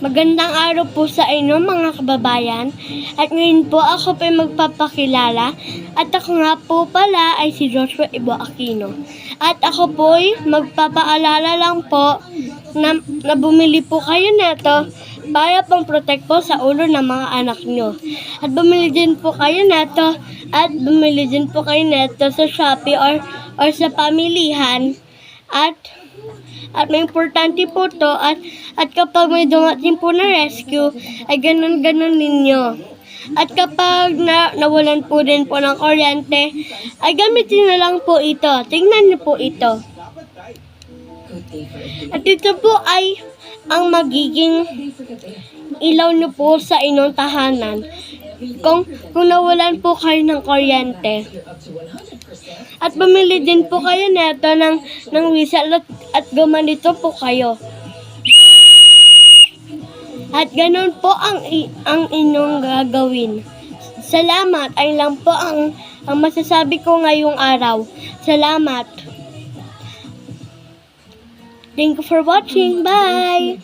Magandang araw po sa inyo mga kababayan. At ngayon po ako po magpapakilala. At ako nga po pala ay si Joshua Ibo Aquino. At ako po ay magpapaalala lang po na bumili po kayo nito para pang protect po sa ulo ng mga anak nyo. At bumili din po kayo nito sa Shopee or sa pamilihan. At may importante po to at kapag may dumating po na rescue, ay ganun-ganun ninyo. At kapag nawalan po din po ng kuryente, ay gamitin na lang po ito. Tingnan niyo po ito. At ito po ay ang magiging ilaw niyo po sa inyong tahanan. Kung nawalan po kayo ng kuryente. At bumili din po kayo neto ng whistle at gumanito po kayo. At ganun po ang inyong gagawin. Salamat, ay lang po ang masasabi ko ngayong araw. Salamat. Thank you for watching. Bye!